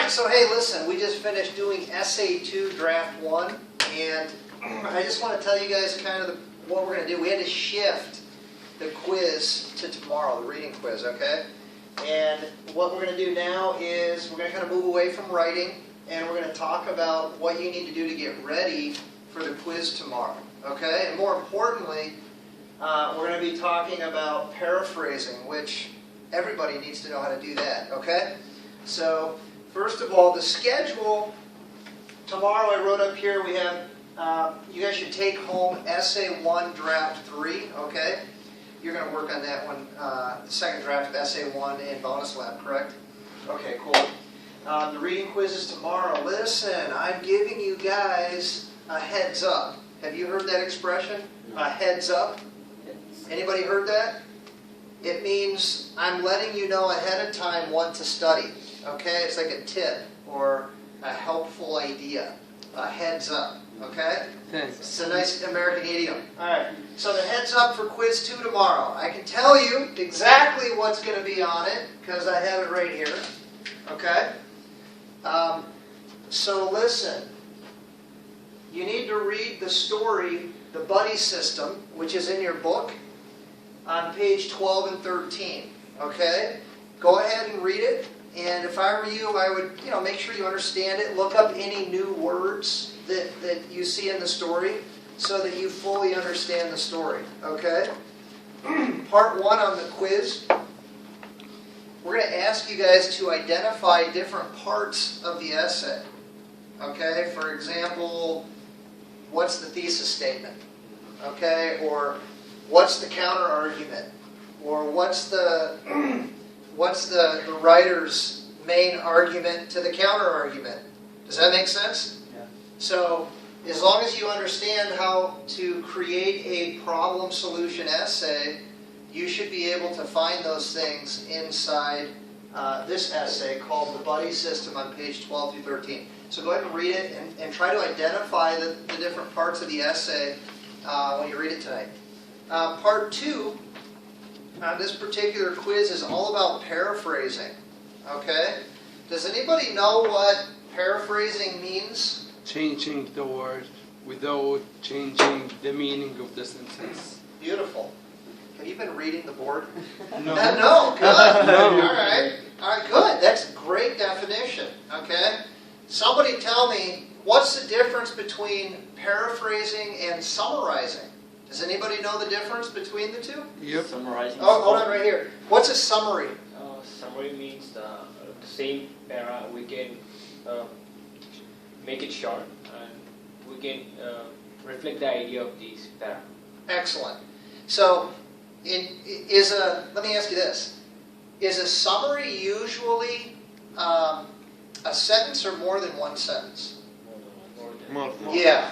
Alright, so hey, listen, we just finished doing Essay 2, Draft 1, and I just want to tell you guys kind of what we're going to do. We had to shift the quiz to tomorrow, the reading quiz, okay? And what we're going to do now is we're going to kind of move away from writing, and we're going to talk about what you need to do to get ready for the quiz tomorrow, okay? And more importantly, we're going to be talking about paraphrasing, which everybody needs to know how to do that, okay? So, first of all, the schedule, tomorrow I wrote up here, we have, you guys should take home Essay 1, Draft 3, okay? You're going to work on that one, the second draft of Essay 1 in Bonus Lab, correct? Okay, cool. The reading quiz is tomorrow. Listen, I'm giving you guys a heads up. Have you heard that expression? A heads up? Anybody heard that? It means I'm letting you know ahead of time what to study. Okay? It's like a tip or a helpful idea. A heads up. Okay? It's a nice American idiom. Alright, so the heads up for quiz 2 tomorrow. I can tell you exactly what's going to be on it because I have it right here. Okay? So listen. You need to read the story, The Buddy System, which is in your book, on page 12 and 13. Okay? Go ahead and read it. And if I were you, I would, make sure you understand it. Look up any new words that you see in the story so that you fully understand the story. Okay? Part 1 on the quiz. We're going to ask you guys to identify different parts of the essay. Okay? For example, what's the thesis statement? Okay? Or what's the counter argument? Or what's the writer's main argument to the counter argument? Does that make sense? Yeah. So, as long as you understand how to create a problem solution essay, you should be able to find those things inside this essay called The Buddy System on page 12 through 13. So go ahead and read it and try to identify the different parts of the essay when you read it tonight. Part 2 on this particular quiz is all about paraphrasing. Okay? Does anybody know what paraphrasing means? Changing the word without changing the meaning of the sentence. Beautiful. Have you been reading the board? No. No, good. No. All right, good. That's a great definition. Okay? Somebody tell me, what's the difference between paraphrasing and summarizing? Does anybody know the difference between the two? Yep. Summarizing. Oh, hold on right here. What's a summary? Summary means the same para we can make it short and we can reflect the idea of these para. Excellent. So, let me ask you this. Is a summary usually a sentence or more than one sentence? More. Yeah.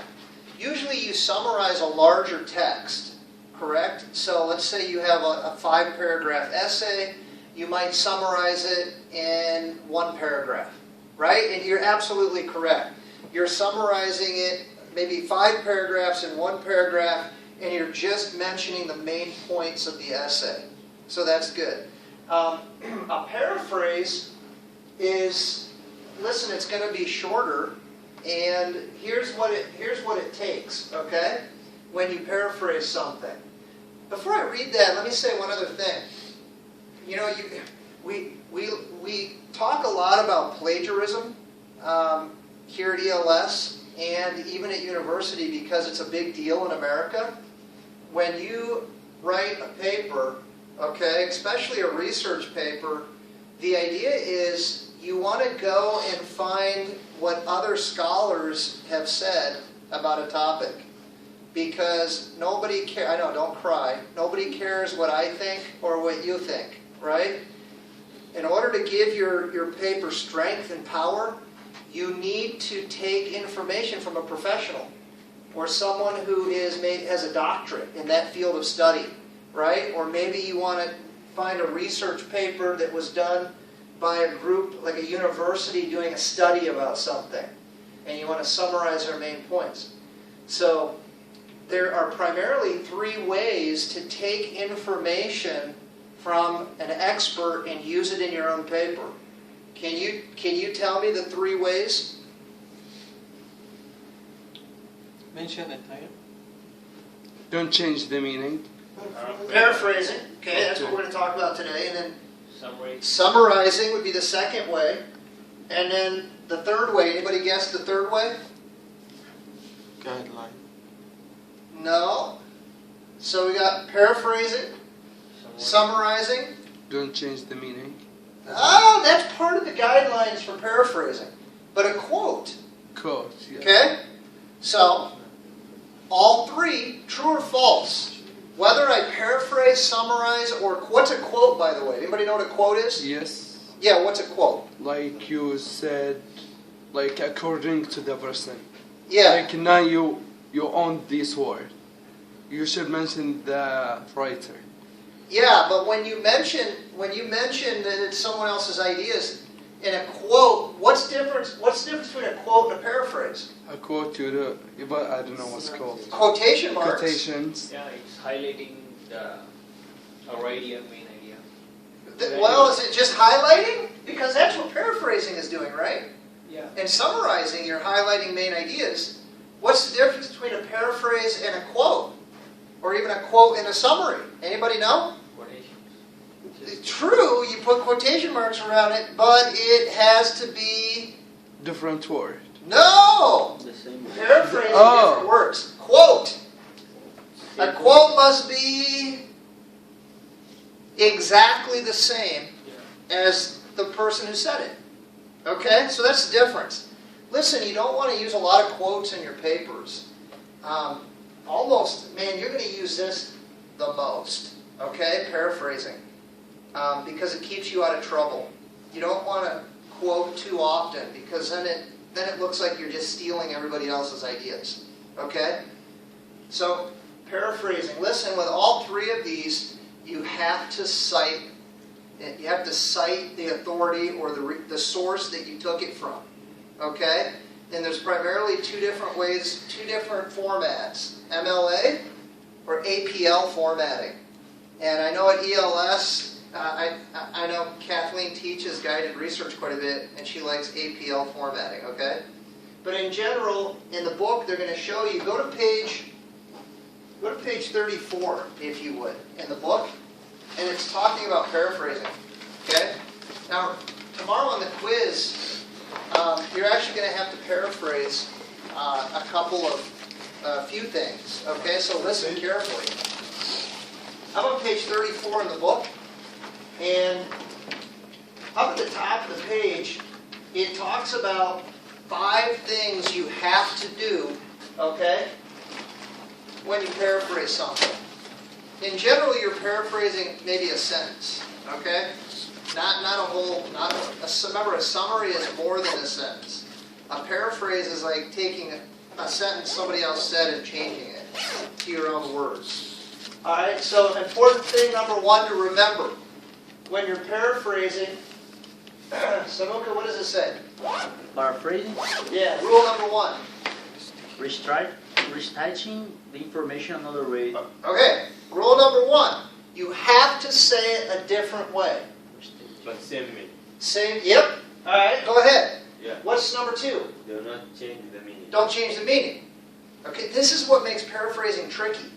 Usually you summarize a larger text, correct? So let's say you have a 5-paragraph essay. You might summarize it in 1 paragraph, right? And you're absolutely correct. You're summarizing it maybe 5 paragraphs in 1 paragraph, and you're just mentioning the main points of the essay. So that's good. A paraphrase is, listen, it's going to be shorter. And here's what it takes, okay? When you paraphrase something. Before I read that, let me say one other thing. We talk a lot about plagiarism here at ELS and even at university because it's a big deal in America. When you write a paper, okay, especially a research paper, the idea is you want to go and find what other scholars have said about a topic. Because nobody cares, I know, don't cry, nobody cares what I think or what you think, right? In order to give your paper strength and power, you need to take information from a professional or someone who has a doctorate in that field of study, right? Or maybe you want to find a research paper that was done by a group, like a university doing a study about something, and you want to summarize their main points. So there are primarily 3 ways to take information from an expert and use it in your own paper. Can you tell me the 3 ways? Mention the title. Don't change the meaning. Paraphrasing. Okay, that's what we're going to talk about today. And then Summary. summarizing would be the second way. And then the third way. Anybody guess the third way? Guideline. No. So we got paraphrasing, summarizing. Don't change the meaning. Oh, that's part of the guidelines for paraphrasing. But a quote. Quote. Yeah. Okay? So, all 3, true or false. Whether I paraphrase, summarize, or what's a quote, by the way? Anybody know what a quote is? Yes. Yeah, what's a quote? Like you said, like according to the person. Yeah. Like now you own this word. You should mention the writer. Yeah, but when you mention that it's someone else's ideas in a quote, what's the difference between a quote and a paraphrase? A quote you do, but I don't know what's called. Quotation marks. Quotations. Yeah, it's highlighting the idea, main idea. Well, is it just highlighting? Because that's what paraphrasing is doing, right? Yeah. And summarizing, you're highlighting main ideas. What's the difference between a paraphrase and a quote? Or even a quote and a summary? Anybody know? Quotations. True, you put quotation marks around it, but it has to be... Different word. No! The same way. Paraphrasing Oh. different words. Quote. A quote must be exactly the same as the person who said it. Okay? So that's the difference. Listen, you don't want to use a lot of quotes in your papers. Almost, man, you're going to use this the most. Okay? Paraphrasing. Because it keeps you out of trouble. You don't want to quote too often because then it looks like you're just stealing everybody else's ideas. Okay? So, paraphrasing. Listen, with all 3 of these, you have to cite the authority or the source that you took it from. Okay? And there's primarily 2 different ways, 2 different formats. MLA or APL formatting. And I know at ELS, I know Kathleen teaches guided research quite a bit, and she likes APL formatting, okay? But in general, in the book, they're going to show you, go to page 34, if you would, in the book, and it's talking about paraphrasing, okay? Now, tomorrow on the quiz, you're actually going to have to paraphrase a few things, okay? So listen carefully. I'm on page 34 in the book, and up at the top of the page, it talks about 5 things you have to do, okay, when you paraphrase something. In general, you're paraphrasing maybe a sentence, okay? Not a whole, remember, a summary is more than a sentence. A paraphrase is like taking a sentence somebody else said and changing it to your own words. Alright, so important thing number 1 to remember. When you're paraphrasing, Samuka, what does it say? Paraphrasing, Yeah, rule number 1. reciting the information another way. Okay, rule number 1. You have to say it a different way. But same meaning. Same, yep. Alright, go ahead. Yeah. What's number 2? Do not change the meaning. Don't change the meaning. Okay, this is what makes paraphrasing tricky.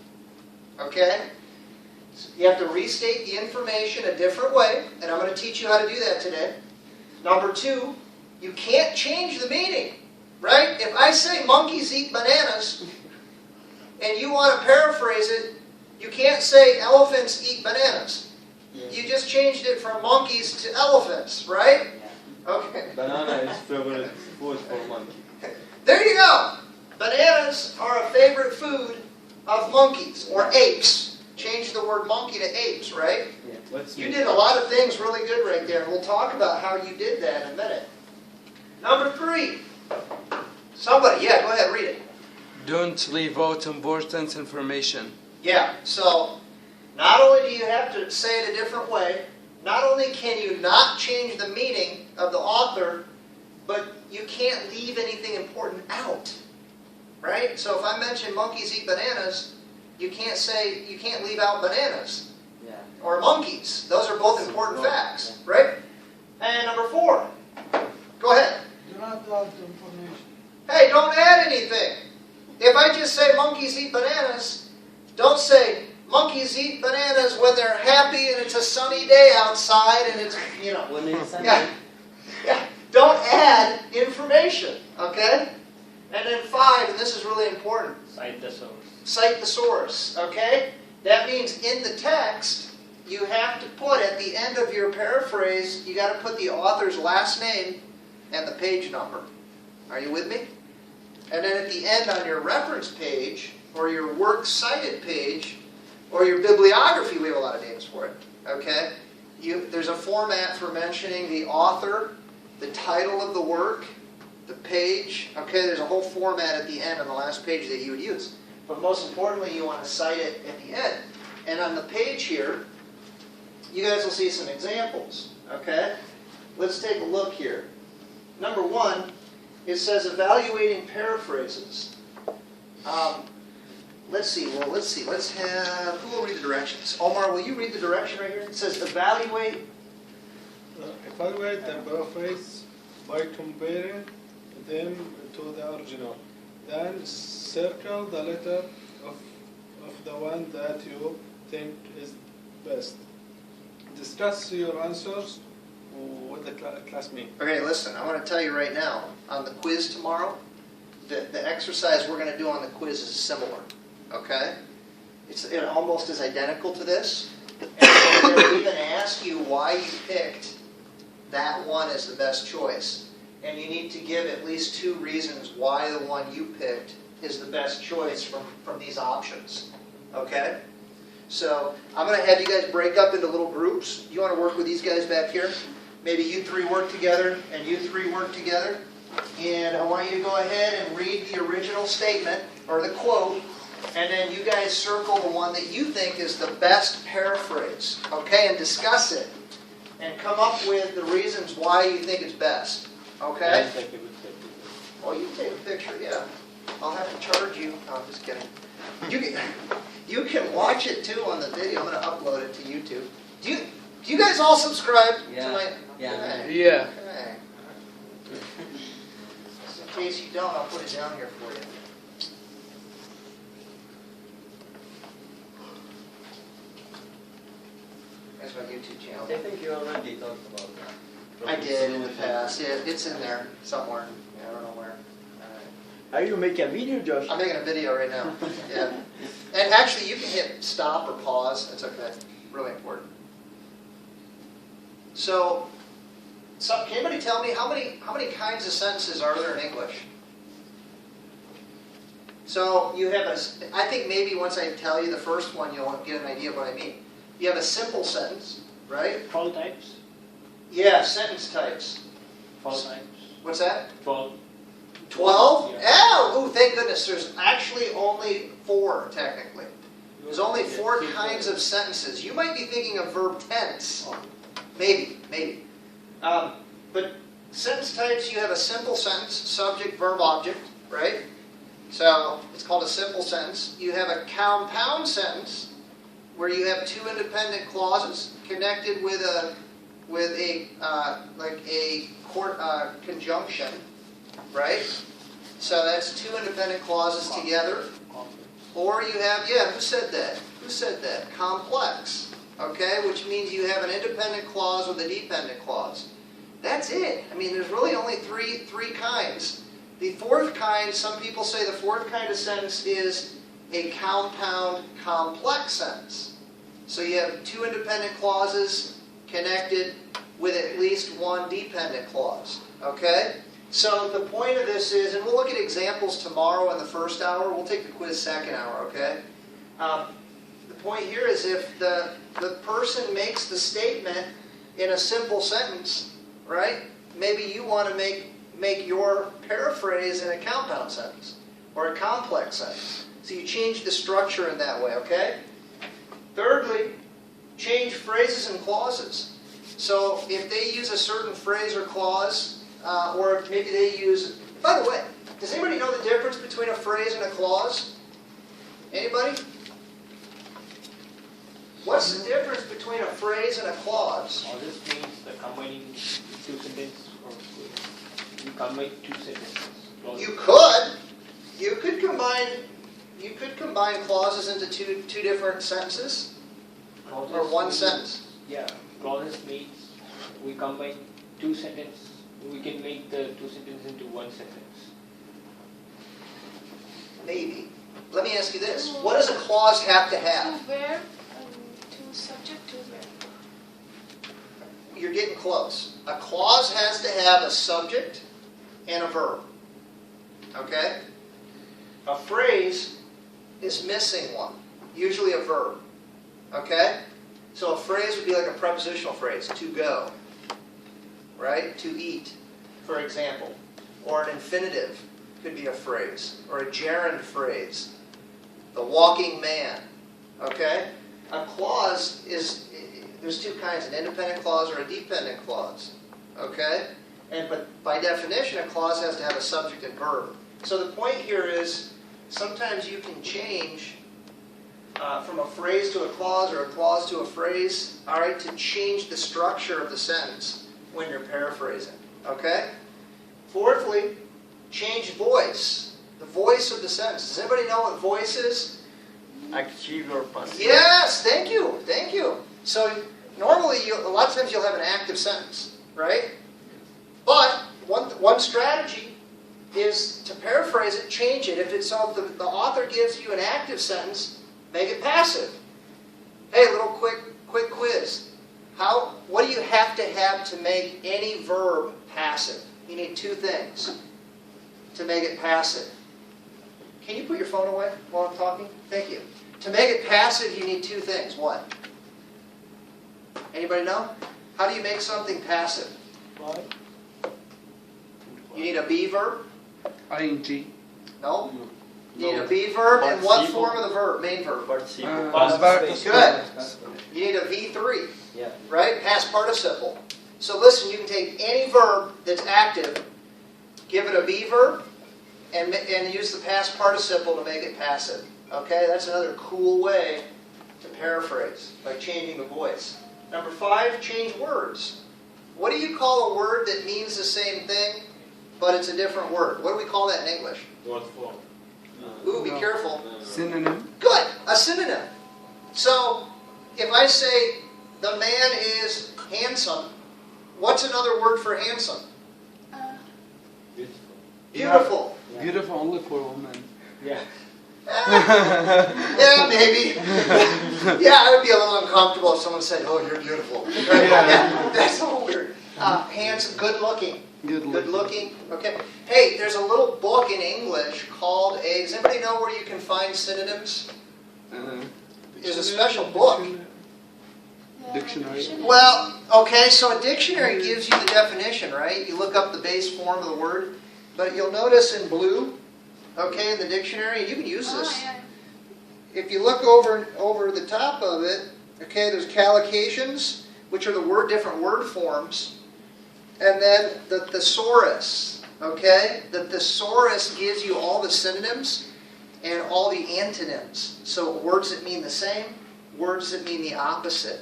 Okay? So you have to restate the information a different way, and I'm going to teach you how to do that today. Number 2, you can't change the meaning. Right? If I say monkeys eat bananas, and you want to paraphrase it, you can't say elephants eat bananas. You just changed it from monkeys to elephants, right? Okay. Banana is favorite food for monkey. There you go. Bananas are a favorite food of monkeys, or apes. Change the word monkey to apes, right? Yeah. What's You did a lot of things really good right there, and we'll talk about how you did that in a minute. Number 3. Somebody, yeah, go ahead, read it. Don't leave out important information. Yeah, so not only do you have to say it a different way, not only can you not change the meaning of the author, but you can't leave anything important out. Right? So if I mention monkeys eat bananas, you can't leave out bananas. Yeah. Or monkeys. Those are both important facts. Right? And number 4, add information. Hey, don't add anything. If I just say monkeys eat bananas, don't say monkeys eat bananas when they're happy and it's a sunny day outside and it's, you know. When it's Yeah. Yeah. Don't add information, okay? And then 5, and this is really important, Cite the source. cite the source, okay? That means in the text, you have to put at the end of your paraphrase, you got to put the author's last name and the page number. Are you with me? And then at the end on your reference page, or your works cited page, or your bibliography, we have a lot of names for it, okay? There's a format for mentioning the author, the title of the work, the page, okay? There's a whole format at the end on the last page that you would use. But most importantly, you want to cite it at the end. And on the page here, you guys will see some examples, okay? Let's take a look here. Number 1, it says evaluating paraphrases. Let's see. Let's have, who will read the directions? Omar, will you read the direction right here? It says evaluate. Evaluate the paraphrase by comparing them to the original. Then circle the letter of the one that you think is best. Discuss your answers with the classmate. Okay, listen, I want to tell you right now, on the quiz tomorrow, the exercise we're going to do on the quiz is similar, okay? It almost is identical to this. And we're going to even ask you why you picked that one as the best choice. And you need to give at least 2 reasons why the one you picked is the best choice from these options, okay? So I'm going to have you guys break up into little groups. You want to work with these guys back here? Maybe you 3 work together and you 3 work together. And I want you to go ahead and read the original statement, or the quote, and then you guys circle the one that you think is the best paraphrase, okay? And discuss it. And come up with the reasons why you think it's best, okay? Oh, you can take a picture, yeah. I'll have to charge you. No, I'm just kidding. You can watch it too on the video. I'm going to upload it to YouTube. Do you guys all subscribe to my? Yeah. Okay. Yeah. Okay. Just in case you don't, I'll put it down here for you. That's my YouTube channel. I think you already talked about that. I did in the past. Yeah, it's in there somewhere. Yeah, I don't know where. Are you making a video, Josh? I'm making a video right now. Yeah. And actually, you can hit stop or pause. That's okay. Really important. So can anybody tell me how many kinds of sentences are there in English? So you have I think maybe once I tell you the first one, you'll get an idea of what I mean. You have a simple sentence, right? All types. Yeah, sentence types. All types. What's that? 12. 12? Yeah. Oh, thank goodness. There's actually only 4, technically. There's only 4 kinds of sentences. You might be thinking of verb tense. Maybe. But sentence types, you have a simple sentence, subject, verb, object, right? So it's called a simple sentence. You have a compound sentence where you have 2 independent clauses connected with a conjunction, right? So that's 2 independent clauses together. Or you have, who said that? Who said that? Complex, okay? Which means you have an independent clause with a dependent clause. That's it. I mean, there's really only three kinds. The 4th kind, some people say the 4th kind of sentence is a compound complex sentence. So you have 2 independent clauses connected with at least 1 dependent clause, okay? So the point of this is, and we'll look at examples tomorrow in the first hour. We'll take the quiz second hour, okay? The point here is if the person makes the statement in a simple sentence, right? Maybe you want to make your paraphrase in a compound sentence or a complex sentence. So you change the structure in that way, okay? Thirdly, change phrases and clauses. So if they use a certain phrase or clause, or maybe they use... By the way, does anybody know the difference between a phrase and a clause? Anybody? What's the difference between a phrase and a clause? All this means the combining 2 sentences. combine two sentences. Clauses. You could combine clauses into two different sentences Clauses or one means- sentence. Yeah, clauses means we combine two sentences. We can make the two sentences into one sentence. Maybe. Let me ask you this: what does a clause have to have? To verb, to subject, to verb. You're getting close. A clause has to have a subject and a verb. Okay? A phrase is missing one, usually a verb. Okay? So a phrase would be like a prepositional phrase, to go, right? To eat, for example. Or an infinitive could be a phrase, or a gerund phrase. The walking man. Okay? A clause is, there's two kinds, an independent clause or a dependent clause. Okay? But by definition, a clause has to have a subject and verb. So the point here is, sometimes you can change from a phrase to a clause or a clause to a phrase, all right, to change the structure of the sentence when you're paraphrasing. Okay? Fourthly, change voice. The voice of the sentence. Does anybody know what voice is? Active or passive? Yes, thank you, thank you. So normally, a lot of times you'll have an active sentence, right? But one strategy is to paraphrase it, change it. If it's so the author gives you an active sentence, make it passive. Hey, a little quick quiz. What do you have to make any verb passive? You need two things to make it passive. Can you put your phone away while I'm talking? Thank you. To make it passive, you need two things. What? Anybody know? How do you make something passive? Why? You need a be verb? ing. No? You need a be verb, and what form of the verb? Main verb. Participle. Good. You need a V3, Yeah. right? Past participle. So listen, you can take any verb that's active, give it a be verb, and use the past participle to make it passive. Okay? That's another cool way to paraphrase, by changing the voice. Number 5, change words. What do you call a word that means the same thing, but it's a different word? What do we call that in English? What form? Ooh, be No. careful. Synonym. Good, a synonym. So, if I say the man is handsome, what's another word for handsome? Beautiful. Beautiful. Beautiful only for women. Yeah. Yeah, maybe. Yeah, I would be a little uncomfortable if someone said, "Oh, you're beautiful." Yeah, that's a little weird. Handsome, good looking. Good Good looking. Okay. Hey, there's a little book in English called a. Does anybody know where you can find synonyms? There's a special book. Dictionary. Well, okay, so a dictionary gives you the definition, right? You look up the base form of the word, but you'll notice in blue, okay, in the dictionary, and you can use this. If you look over the top of it, okay, there's collocations, which are the different word forms, and then the thesaurus, okay? The thesaurus gives you all the synonyms and all the antonyms. So words that mean the same, words that mean the opposite.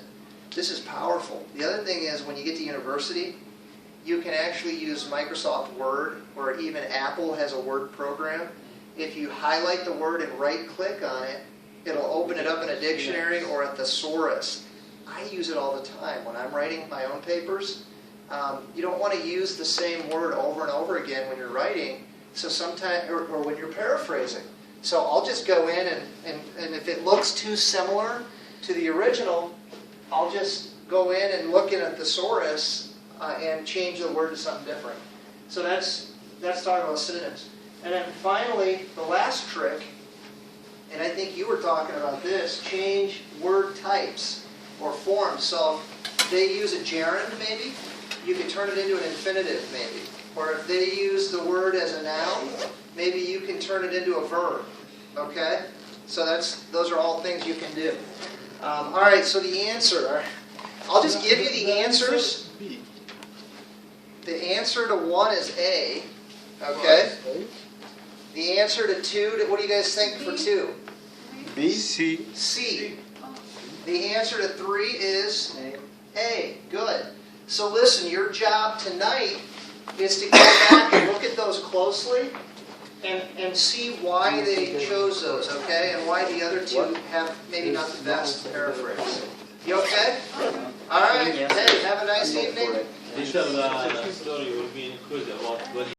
This is powerful. The other thing is, when you get to university, you can actually use Microsoft Word, or even Apple has a Word program. If you highlight the word and right-click on it, it'll open it up in a dictionary or a thesaurus. I use it all the time when I'm writing my own papers. You don't want to use the same word over and over again when you're writing, so sometimes, or when you're paraphrasing. So I'll just go in and if it looks too similar to the original, I'll just go in and look in a thesaurus and change the word to something different. So that's talking about synonyms. And then finally, the last trick, and I think you were talking about this, change word types or forms. So if they use a gerund maybe, you can turn it into an infinitive maybe. Or if they use the word as a noun, maybe you can turn it into a verb. Okay? So those are all things you can do. All right, so the answer. I'll just give you the answers. The answer to 1 is A. Okay? The answer to 2, what do you guys think for 2? B. C. The answer to 3 is A. Good. So listen, your job tonight is to go back and look at those closely and see why they chose those, okay? And why the other two have maybe not the best paraphrase. You okay? All right. Hey, have a nice evening. Inshallah, the story will be in quiz about